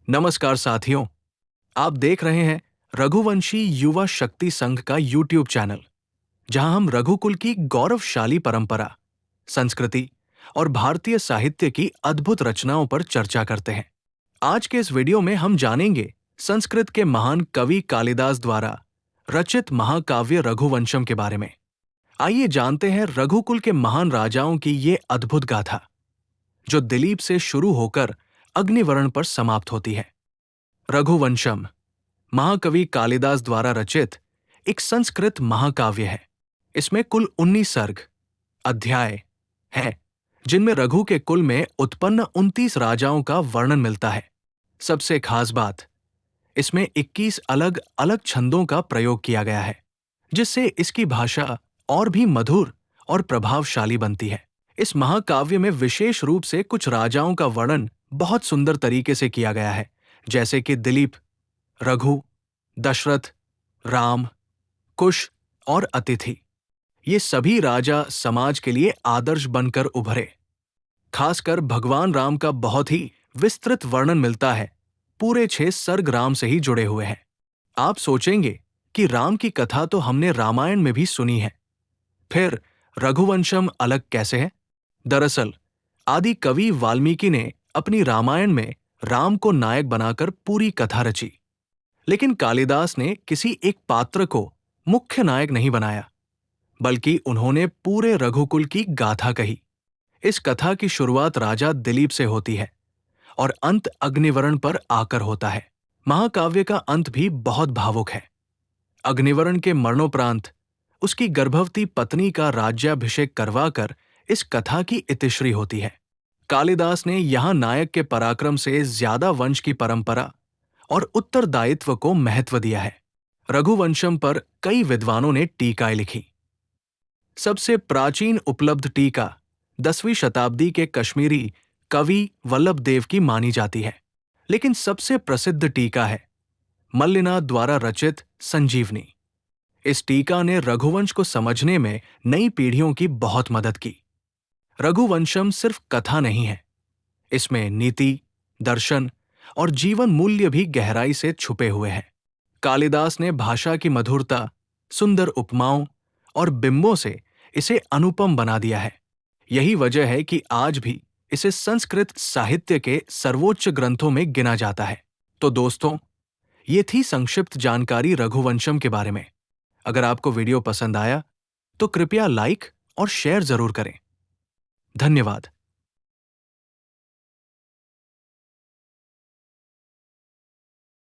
नमस्कार साथियों, आप देख रहे हैं रघुवंशी युवा शक्ति संघ का यूट्यूब चैनल, जहां हम रघुकुल की गौरवशाली परंपरा, संस्कृति और भारतीय साहित्य की अद्भुत रचनाओं पर चर्चा करते हैं। आज के इस वीडियो में हम जानेंगे संस्कृत के महान कवि कालिदास द्वारा रचित महाकाव्य रघुवंशम के बारे में। आइए जानते हैं रघुकुल के महान राजाओं की ये अद्भुत गाथा, जो दिलीप से शुरू होकर अग्निवर्ण पर समाप्त होती है। रघुवंशम महाकवि कालिदास द्वारा रचित एक संस्कृत महाकाव्य है। इसमें कुल 19 सर्ग, अध्याय हैं, जिनमें रघु के कुल में उत्पन्न 29 राजाओं का वर्णन मिलता है। सबसे खास बात, इसमें 21 अलग अलग छंदों का प्रयोग किया गया है, जिससे इसकी भाषा और भी मधुर और प्रभावशाली बनती है। इस महाकाव्य में विशेष रूप से कुछ राजाओं का वर्णन बहुत सुंदर तरीके से किया गया है, जैसे कि दिलीप, रघु, दशरथ, राम, कुश और अतिथि। ये सभी राजा समाज के लिए आदर्श बनकर उभरे। खासकर भगवान राम का बहुत ही विस्तृत वर्णन मिलता है। पूरे 6 सर्ग राम से ही जुड़े हुए हैं। आप सोचेंगे कि राम की कथा तो हमने रामायण में भी सुनी है, फिर रघुवंशम अलग कैसे है? दरअसल आदि कवि वाल्मीकि ने अपनी रामायण में राम को नायक बनाकर पूरी कथा रची, लेकिन कालिदास ने किसी एक पात्र को मुख्य नायक नहीं बनाया, बल्कि उन्होंने पूरे रघुकुल की गाथा कही। इस कथा की शुरुआत राजा दिलीप से होती है और अंत अग्निवर्ण पर आकर होता है। महाकाव्य का अंत भी बहुत भावुक है। अग्निवर्ण के मरणोपरांत उसकी गर्भवती पत्नी का राज्याभिषेक करवाकर इस कथा की इतिश्री होती है। कालिदास ने यहां नायक के पराक्रम से ज्यादा वंश की परंपरा और उत्तरदायित्व को महत्व दिया है। रघुवंशम पर कई विद्वानों ने टीकाएं लिखी। सबसे प्राचीन उपलब्ध टीका 10वीं शताब्दी के कश्मीरी कवि वल्लभदेव की मानी जाती है, लेकिन सबसे प्रसिद्ध टीका है मल्लिनाथ द्वारा रचित संजीवनी। इस टीका ने रघुवंश को समझने में नई पीढ़ियों की बहुत मदद की। रघुवंशम सिर्फ कथा नहीं है, इसमें नीति, दर्शन और जीवन मूल्य भी गहराई से छुपे हुए हैं। कालिदास ने भाषा की मधुरता, सुंदर उपमाओं और बिंबों से इसे अनुपम बना दिया है। यही वजह है कि आज भी इसे संस्कृत साहित्य के सर्वोच्च ग्रंथों में गिना जाता है। तो दोस्तों, ये थी संक्षिप्त जानकारी रघुवंशम के बारे में। अगर आपको वीडियो पसंद आया तो कृपया लाइक और शेयर जरूर करें। धन्यवाद।